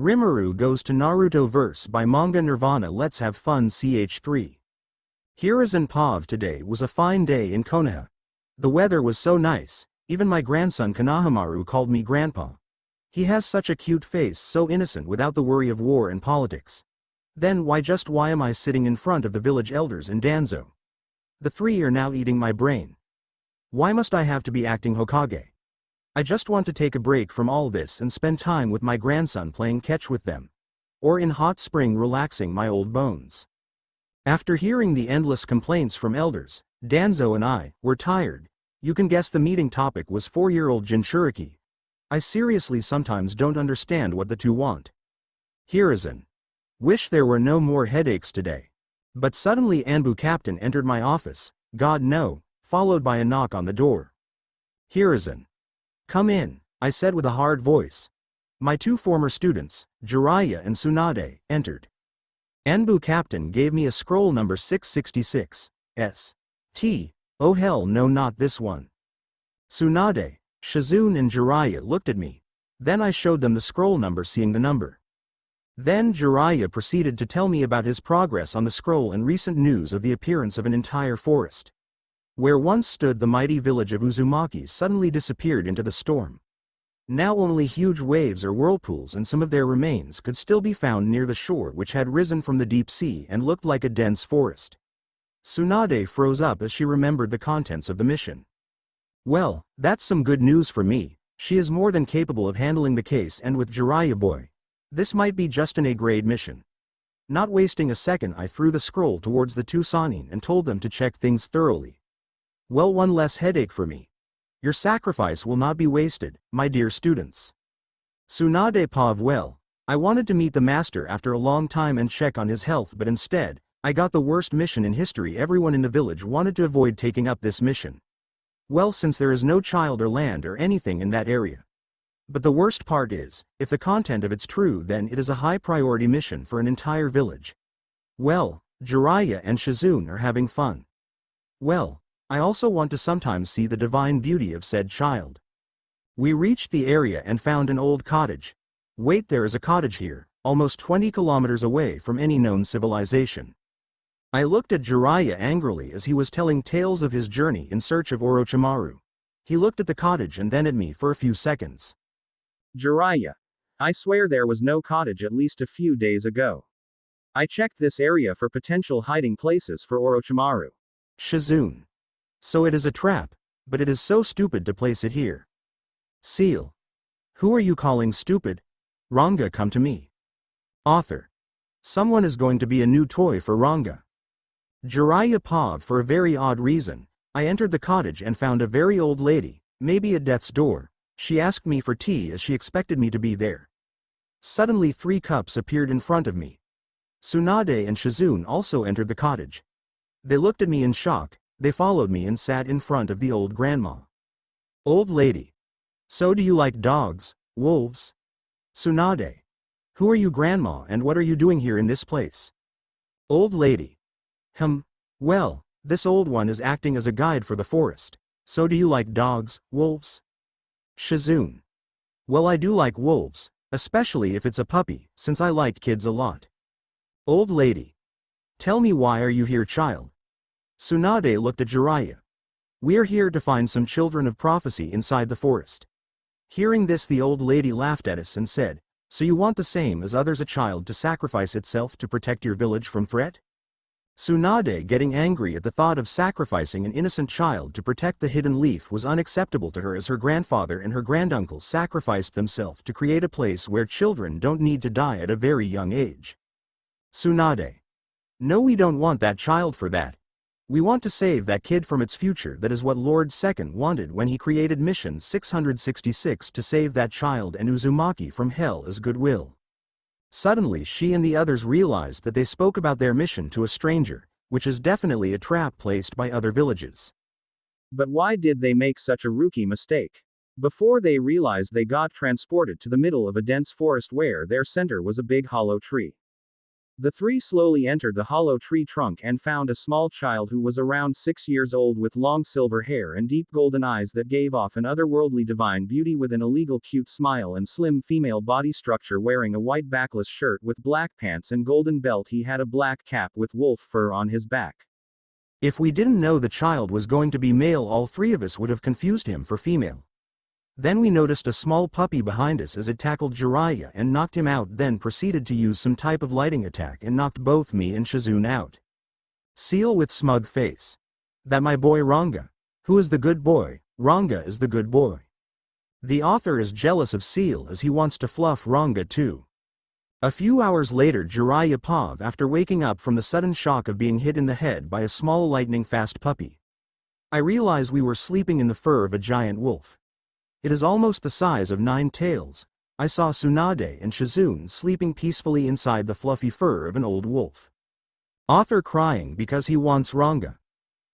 Rimuru goes to Naruto Verse by manga-nirvana. Let's have fun. Ch3. Hiruzen Pav. Today was a fine day in Konoha. The weather was so nice, even my grandson Konohamaru called me grandpa. He has such a cute face, so innocent without the worry of war and politics. Then why am I sitting in front of the village elders in Danzo? The three are now eating my brain. Why must I have to be acting Hokage? I just want to take a break from all this and spend time with my grandson playing catch with them. Or in hot spring relaxing my old bones. After hearing the endless complaints from elders, Danzo and I were tired. You can guess the meeting topic was 4-year-old Jinchuriki. I seriously sometimes don't understand what the two want. Hiruzen. Wish there were no more headaches today. But suddenly Anbu Captain entered my office, God no, followed by a knock on the door. Hiruzen. Come in, I said with a hard voice. My two former students, Jiraiya and Tsunade, entered. Anbu Captain gave me a scroll number 666, S.T. Oh hell no, not this one. Tsunade, Shizune and Jiraiya looked at me. Then I showed them the scroll number, seeing the number. Then Jiraiya proceeded to tell me about his progress on the scroll and recent news of the appearance of an entire forest. Where once stood the mighty village of Uzumaki suddenly disappeared into the storm. Now only huge waves or whirlpools and some of their remains could still be found near the shore, which had risen from the deep sea and looked like a dense forest. Tsunade froze up as she remembered the contents of the mission. Well, that's some good news for me. She is more than capable of handling the case, and with Jiraiya boy, this might be just an A-grade mission. Not wasting a second, I threw the scroll towards the two Sannin and told them to check things thoroughly. Well, one less headache for me. Your sacrifice will not be wasted, my dear students. Tsunade Pav. Well, I wanted to meet the master after a long time and check on his health, but instead, I got the worst mission in history. Everyone in the village wanted to avoid taking up this mission. Well, since there is no child or land or anything in that area. But the worst part is, if the content of it's true, then it is a high priority mission for an entire village. Well, Jiraiya and Shizune are having fun. Well, I also want to sometimes see the divine beauty of said child. We reached the area and found an old cottage. Wait, there is a cottage here, almost 20 kilometers away from any known civilization. I looked at Jiraiya angrily as he was telling tales of his journey in search of Orochimaru. He looked at the cottage and then at me for a few seconds. Jiraiya. I swear there was no cottage at least a few days ago. I checked this area for potential hiding places for Orochimaru. Shizune. So it is a trap, but it is so stupid to place it here. Seal. Who are you calling stupid? Ranga, come to me. Author. Someone is going to be a new toy for Ranga. Jiraiya Pav. For a very odd reason, I entered the cottage and found a very old lady, maybe at death's door. She asked me for tea as she expected me to be there. Suddenly 3 cups appeared in front of me. Tsunade and Shizune also entered the cottage. They looked at me in shock. They followed me and sat in front of the old grandma. Old lady. So do you like dogs, wolves? Tsunade. Who are you, grandma, and what are you doing here in this place? Old lady. Well, this old one is acting as a guide for the forest. So do you like dogs, wolves? Shizune. Well, I do like wolves, especially if it's a puppy, since I like kids a lot. Old lady. Tell me, why are you here, child? Tsunade looked at Jiraiya. We are here to find some children of prophecy inside the forest. Hearing this, the old lady laughed at us and said, so you want the same as others, a child to sacrifice itself to protect your village from threat? Tsunade, getting angry at the thought of sacrificing an innocent child to protect the hidden leaf, was unacceptable to her, as her grandfather and her granduncle sacrificed themselves to create a place where children don't need to die at a very young age. Tsunade. No, we don't want that child for that. We want to save that kid from its future. That is what Lord II wanted when he created Mission 666, to save that child and Uzumaki from hell as goodwill. Suddenly she and the others realized that they spoke about their mission to a stranger, which is definitely a trap placed by other villages. But why did they make such a rookie mistake? Before they realized, they got transported to the middle of a dense forest where their center was a big hollow tree. The three slowly entered the hollow tree trunk and found a small child who was around 6 years old with long silver hair and deep golden eyes that gave off an otherworldly divine beauty with an illegal cute smile and slim female body structure, wearing a white backless shirt with black pants and golden belt. He had a black cap with wolf fur on his back. If we didn't know the child was going to be male, all three of us would have confused him for female. Then we noticed a small puppy behind us as it tackled Jiraiya and knocked him out, then proceeded to use some type of lighting attack and knocked both me and Shizune out. Seal with smug face. That my boy Ranga. Who is the good boy? Ranga is the good boy. The author is jealous of Seal as he wants to fluff Ranga too. A few hours later, Jiraiya Pav, after waking up from the sudden shock of being hit in the head by a small lightning-fast puppy. I realized we were sleeping in the fur of a giant wolf. It is almost the size of 9 tails. I saw Tsunade and Shizune sleeping peacefully inside the fluffy fur of an old wolf. Author crying because he wants Ranga.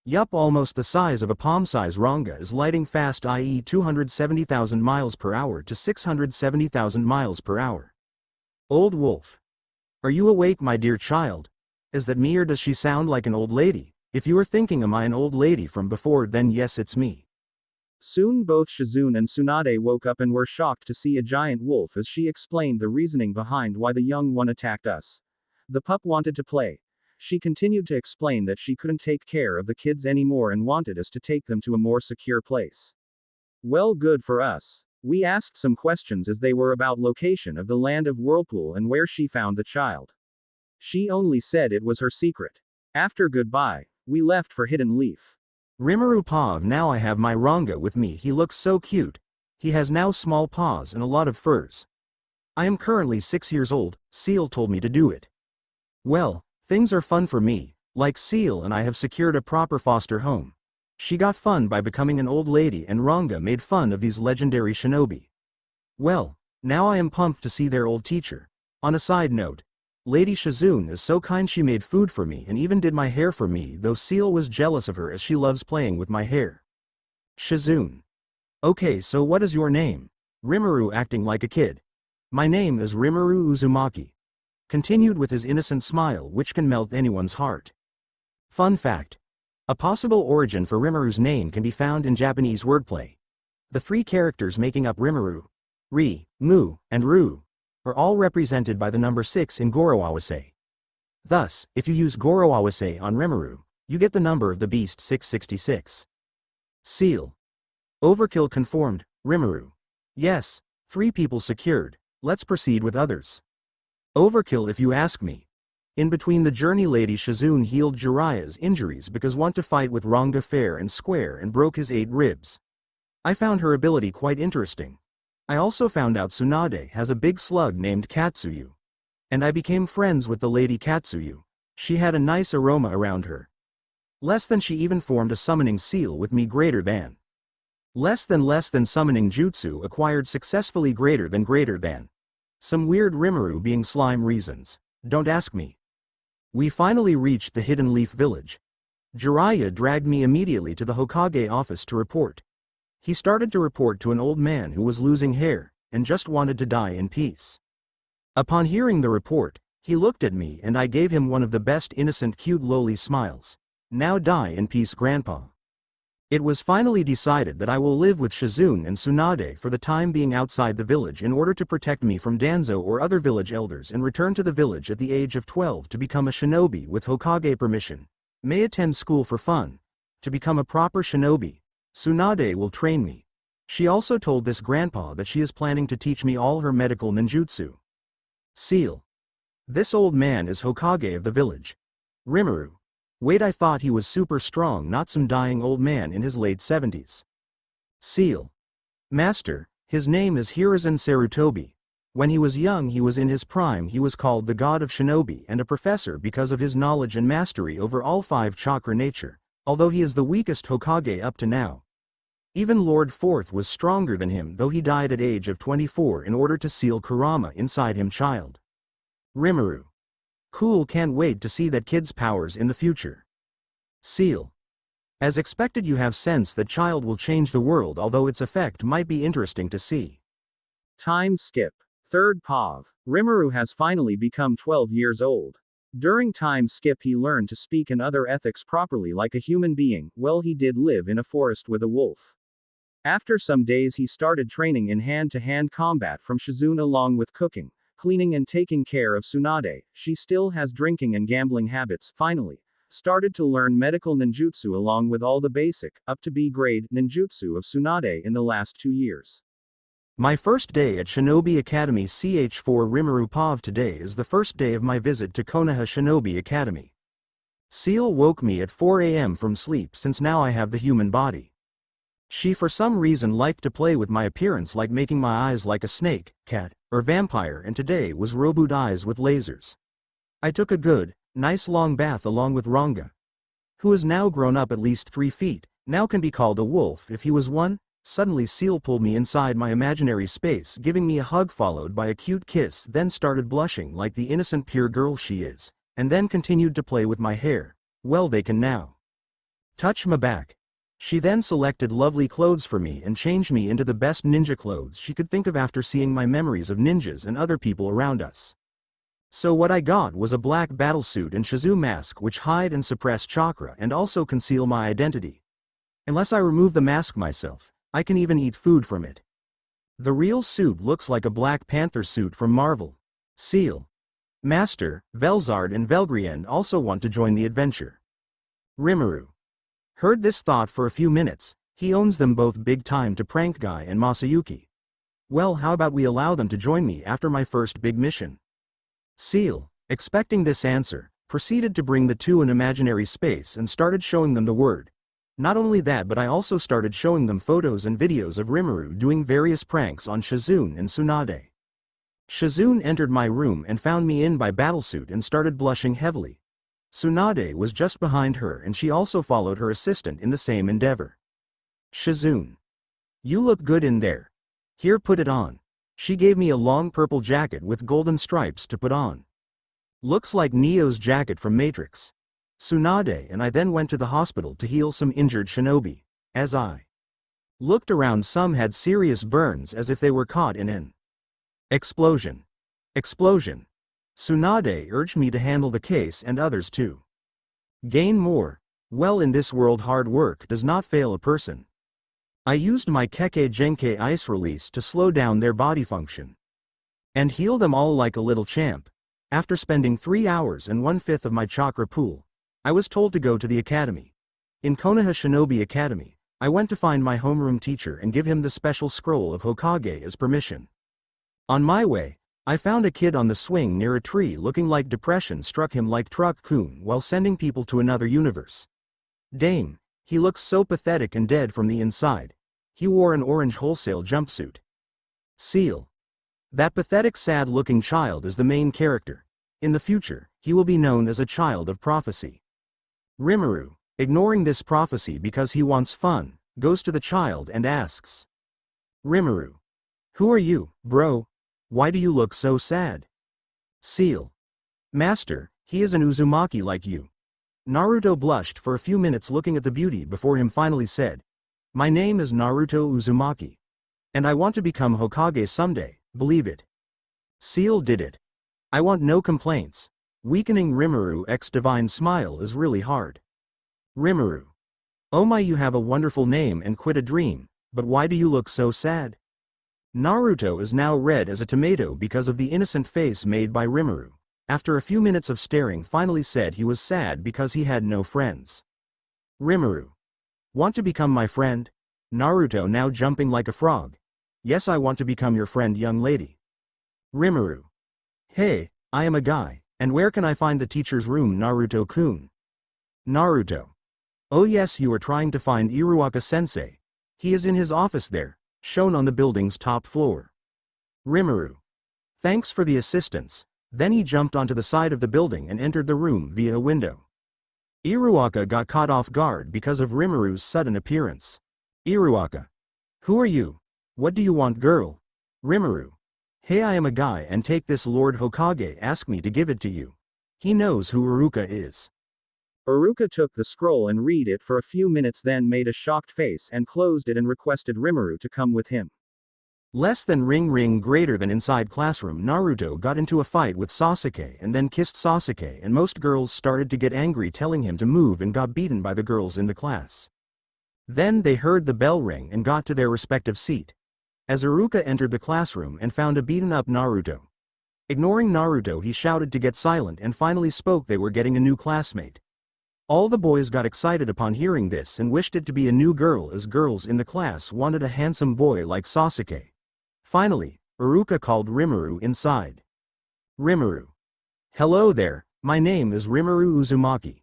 Yup, almost the size of a palm-size. Ranga is lighting fast, i.e. 270,000 miles per hour to 670,000 miles per hour. Old wolf. Are you awake, my dear child? Is that me, or does she sound like an old lady? If you are thinking am I an old lady from before, then yes, it's me. Soon both Shizune and Tsunade woke up and were shocked to see a giant wolf as she explained the reasoning behind why the young one attacked us. The pup wanted to play. She continued to explain that she couldn't take care of the kids anymore and wanted us to take them to a more secure place. Well, good for us. We asked some questions as they were about location of the land of Whirlpool and where she found the child. She only said it was her secret. After goodbye, we left for Hidden Leaf. Rimuru Pav. Now I have my Ranga with me. He looks so cute. He has now small paws and a lot of furs. I am currently 6 years old. Seal told me to do it. Well, things are fun for me. Like Seal and I have secured a proper foster home. She got fun by becoming an old lady and Ranga made fun of these legendary shinobi. Well, now I am pumped to see their old teacher. On a side note, Lady Shizune is so kind, she made food for me and even did my hair for me, though Seal was jealous of her as she loves playing with my hair. Shizune. Okay, so what is your name? Rimuru, acting like a kid. My name is Rimuru Uzumaki. Continued with his innocent smile which can melt anyone's heart. Fun fact. A possible origin for Rimuru's name can be found in Japanese wordplay. The 3 characters making up Rimuru, Ri, Mu, and Ru, are all represented by the number 6 in Goro Awase. Thus, if you use Goro Awase on Rimuru, you get the number of the beast 666. Seal. Overkill conformed, Rimuru. Yes, 3 people secured, let's proceed with others. Overkill if you ask me. In between the journey, Lady Shizune healed Jiraiya's injuries because want to fight with Ranga fair and square and broke his 8 ribs. I found her ability quite interesting. I also found out Tsunade has a big slug named Katsuyu. And I became friends with the Lady Katsuyu. She had a nice aroma around her. Less than she even formed a summoning seal with me. Greater than summoning jutsu acquired successfully. Greater than. Some weird Rimuru being slime reasons. Don't ask me. We finally reached the Hidden Leaf village. Jiraiya dragged me immediately to the Hokage office to report. He started to report to an old man who was losing hair, and just wanted to die in peace. Upon hearing the report, he looked at me and I gave him one of the best innocent cute lowly smiles. Now die in peace, Grandpa. It was finally decided that I will live with Shizune and Tsunade for the time being outside the village in order to protect me from Danzo or other village elders, and return to the village at the age of 12 to become a shinobi with Hokage permission. May attend school for fun. To become a proper shinobi, Tsunade will train me. She also told this grandpa that she is planning to teach me all her medical ninjutsu. Seal. This old man is Hokage of the village. Rimuru. Wait, I thought he was super strong, not some dying old man in his late 70s. Seal. Master, his name is Hiruzen Sarutobi. When he was young, he was in his prime, he was called the god of shinobi and a professor because of his knowledge and mastery over all 5 chakra nature, although he is the weakest Hokage up to now. Even Lord Fourth was stronger than him, though he died at age of 24 in order to seal Kurama inside him. Child. Rimuru. Cool, can't wait to see that kid's powers in the future. Seal. As expected, you have sense that child will change the world, although its effect might be interesting to see. Time skip. Third Pav. Rimuru has finally become 12 years old. During time skip he learned to speak and other ethics properly like a human being. Well, he did live in a forest with a wolf. After some days he started training in hand-to-hand combat from Shizune along with cooking, cleaning and taking care of Tsunade. She still has drinking and gambling habits. Finally, started to learn medical ninjutsu along with all the basic, up to B grade, ninjutsu of Tsunade in the last 2 years. My first day at Shinobi Academy CH4 Rimuru POV. Today is the first day of my visit to Konoha Shinobi Academy. Seal woke me at 4 a.m. from sleep since now I have the human body. She for some reason liked to play with my appearance like making my eyes like a snake, cat, or vampire, and today was Roboot eyes with lasers. I took a good, nice long bath along with Ranga, who is now grown up at least 3 feet, now can be called a wolf if he was one. Suddenly Seal pulled me inside my imaginary space, giving me a hug followed by a cute kiss, then started blushing like the innocent pure girl she is, and then continued to play with my hair. Well, they can now touch my back. She then selected lovely clothes for me and changed me into the best ninja clothes she could think of after seeing my memories of ninjas and other people around us. So what I got was a black battlesuit and Shizu mask which hide and suppress chakra and also conceal my identity. Unless I remove the mask myself, I can even eat food from it. The real suit looks like a Black Panther suit from Marvel. Seal, Master, Velzard and Velgrien also want to join the adventure. Rimuru heard this thought for a few minutes. He owns them both big time to Prank Guy and Masayuki. Well, how about we allow them to join me after my first big mission? Seal, expecting this answer, proceeded to bring the two in imaginary space and started showing them the word. Not only that, but I also started showing them photos and videos of Rimuru doing various pranks on Shizune and Tsunade. Shizune entered my room and found me in my battlesuit and started blushing heavily. Tsunade was just behind her and she also followed her assistant in the same endeavor. Shizune, you look good in there. Here, put it on. She gave me a long purple jacket with golden stripes to put on. Looks like Neo's jacket from Matrix. Tsunade and I then went to the hospital to heal some injured shinobi. As I looked around, some had serious burns as if they were caught in an explosion. Explosion. Tsunade urged me to handle the case and others too. Gain more. Well, in this world hard work does not fail a person. I used my Kekkei Genkei ice release to slow down their body function and heal them all like a little champ. After spending 3 hours and 1/5 of my chakra pool, I was told to go to the academy. In Konoha Shinobi Academy, I went to find my homeroom teacher and give him the special scroll of Hokage as permission. On my way, I found a kid on the swing near a tree looking like depression struck him like Truck-kun while sending people to another universe. Dame, he looks so pathetic and dead from the inside. He wore an orange wholesale jumpsuit. Seal, that pathetic sad-looking child is the main character. In the future, he will be known as a child of prophecy. Rimuru, ignoring this prophecy because he wants fun, goes to the child and asks, Rimuru, who are you, bro? Why do you look so sad? Seal, Master, he is an Uzumaki like you. Naruto blushed for a few minutes looking at the beauty before him, finally said, my name is Naruto Uzumaki. And I want to become Hokage someday, believe it. Seal did it. I want no complaints. Weakening Rimuru X divine smile is really hard. Rimuru, oh my, you have a wonderful name and quit a dream, but why do you look so sad? Naruto is now red as a tomato because of the innocent face made by Rimuru. After a few minutes of staring, finally said he was sad because he had no friends. Rimuru, want to become my friend? Naruto now jumping like a frog. Yes, I want to become your friend, young lady. Rimuru, hey, I am a guy, and where can I find the teacher's room, Naruto-kun? Naruto, oh yes, you are trying to find Iruaka-sensei. He is in his office there, shown on the building's top floor. Rimuru, thanks for the assistance. Then he jumped onto the side of the building and entered the room via a window. Iruaka got caught off guard because of Rimuru's sudden appearance. Iruaka, who are you? What do you want, girl? Rimuru, hey, I am a guy and take this. Lord Hokage asked me to give it to you. He knows who Iruka is. Iruka took the scroll and read it for a few minutes, then made a shocked face and closed it and requested Rimuru to come with him. Less than ring greater than inside classroom Naruto got into a fight with Sasuke and then kissed Sasuke, and most girls started to get angry telling him to move and got beaten by the girls in the class. Then they heard the bell ring and got to their respective seat. As Iruka entered the classroom and found a beaten up Naruto. Ignoring Naruto, he shouted to get silent and finally spoke they were getting a new classmate. All the boys got excited upon hearing this and wished it to be a new girl, as girls in the class wanted a handsome boy like Sasuke. Finally, Iruka called Rimuru inside. Rimuru. Hello there, my name is Rimuru Uzumaki.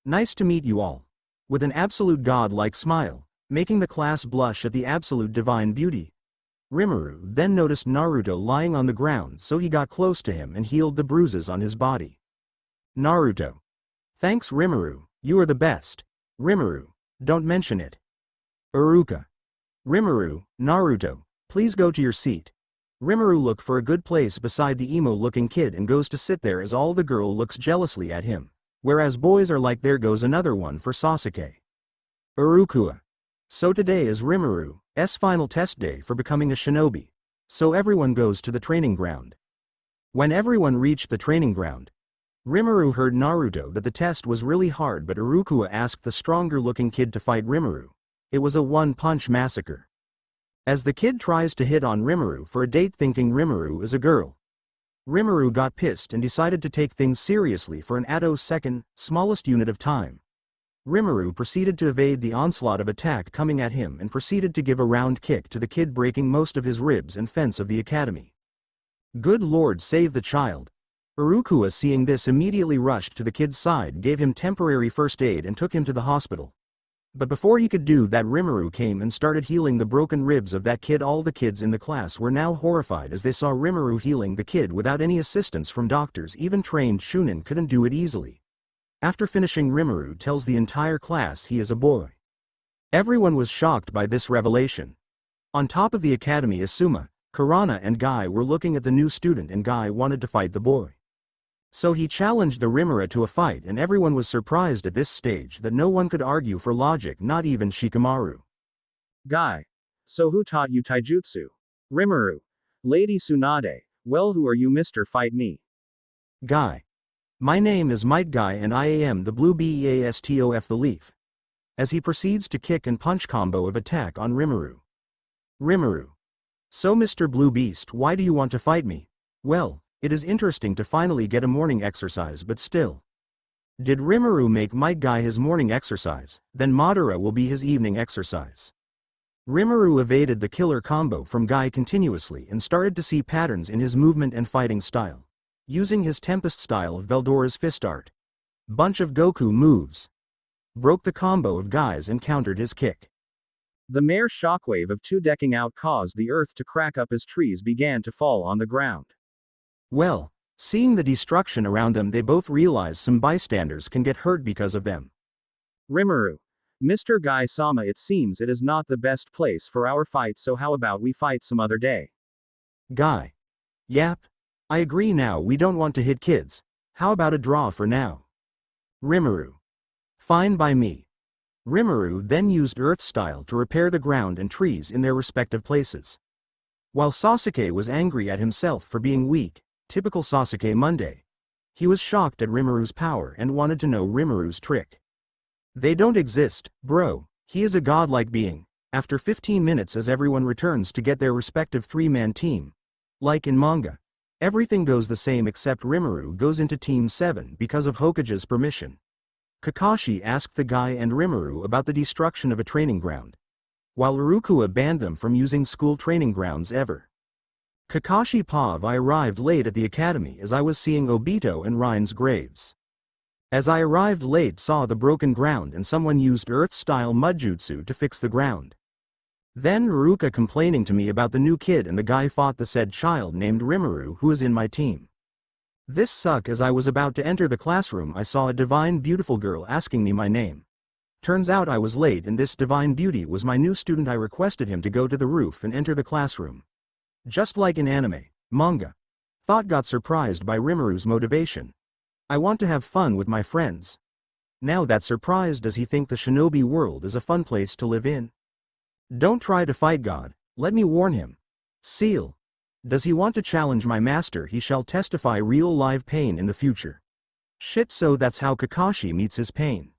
Nice to meet you all. With an absolute god-like smile, making the class blush at the absolute divine beauty. Rimuru then noticed Naruto lying on the ground, so he got close to him and healed the bruises on his body. Naruto. Thanks Rimuru, you are the best. Rimuru, don't mention it. Iruka. Rimuru, Naruto, please go to your seat. Rimuru looked for a good place beside the emo-looking kid and goes to sit there as all the girl looks jealously at him, whereas boys are like there goes another one for Sasuke. Irukua. So today is Rimuru's final test day for becoming a shinobi, so everyone goes to the training ground. When everyone reached the training ground, Rimuru heard Naruto that the test was really hard, but Irukua asked the stronger-looking kid to fight Rimuru. It was a one-punch massacre. As the kid tries to hit on Rimuru for a date thinking Rimuru is a girl, Rimuru got pissed and decided to take things seriously for an attosecond, smallest unit of time. Rimuru proceeded to evade the onslaught of attack coming at him and proceeded to give a round kick to the kid, breaking most of his ribs and fence of the academy. Good Lord save the child. Irukua, seeing this, immediately rushed to the kid's side, gave him temporary first aid and took him to the hospital. But before he could do that, Rimuru came and started healing the broken ribs of that kid. All the kids in the class were now horrified as they saw Rimuru healing the kid without any assistance from doctors. Even trained Shunin couldn't do it easily. After finishing, Rimuru tells the entire class he is a boy. Everyone was shocked by this revelation. On top of the academy, Asuma, Kurana and Guy were looking at the new student, and Guy wanted to fight the boy. So he challenged the Rimuru to a fight, and everyone was surprised at this stage that no one could argue for logic, not even Shikamaru. Guy. So who taught you taijutsu? Rimuru. Lady Tsunade. Well, who are you, Mr. Fight Me? Guy. My name is Might Guy and I am the Blue Beastof the Leaf. As he proceeds to kick and punch combo of attack on Rimuru. Rimuru. So Mr. Blue Beast, why do you want to fight me? Well, it is interesting to finally get a morning exercise, but still. Did Rimuru make Might Guy his morning exercise, then Madara will be his evening exercise. Rimuru evaded the killer combo from Guy continuously and started to see patterns in his movement and fighting style. Using his Tempest style of Veldora's fist art. Bunch of Goku moves. Broke the combo of Guy's and countered his kick. The mere shockwave of two decking out caused the earth to crack up as trees began to fall on the ground. Well, seeing the destruction around them, they both realize some bystanders can get hurt because of them. Rimuru. Mr. Guy-sama, it seems it is not the best place for our fight, so how about we fight some other day? Guy. Yap. I agree, now we don't want to hit kids. How about a draw for now? Rimuru. Fine by me. Rimuru then used Earth style to repair the ground and trees in their respective places. While Sasuke was angry at himself for being weak, typical Sasuke Monday, he was shocked at Rimuru's power and wanted to know Rimuru's trick. They don't exist, bro, he is a godlike being. After 15 minutes, as everyone returns to get their respective three-man team. Like in manga. Everything goes the same except Rimuru goes into Team 7 because of Hokage's permission. Kakashi asked the Guy and Rimuru about the destruction of a training ground, while Irukua banned them from using school training grounds ever. Kakashi Pav, I arrived late at the academy as I was seeing Obito and Rein's graves. As I arrived late, saw the broken ground and someone used Earth-style mudjutsu to fix the ground. Then Iruka complaining to me about the new kid, and the Guy fought the said child named Rimuru who is in my team. This suck. As I was about to enter the classroom, I saw a divine beautiful girl asking me my name. Turns out I was late and this divine beauty was my new student. I requested him to go to the roof and enter the classroom. Just like in anime, manga. Thought got surprised by Rimuru's motivation. I want to have fun with my friends. Now that surprised, does he think the shinobi world is a fun place to live in? Don't try to fight God, let me warn him. Seal. Does he want to challenge my master? He shall testify real live pain in the future. Shit, so that's how Kakashi meets his pain.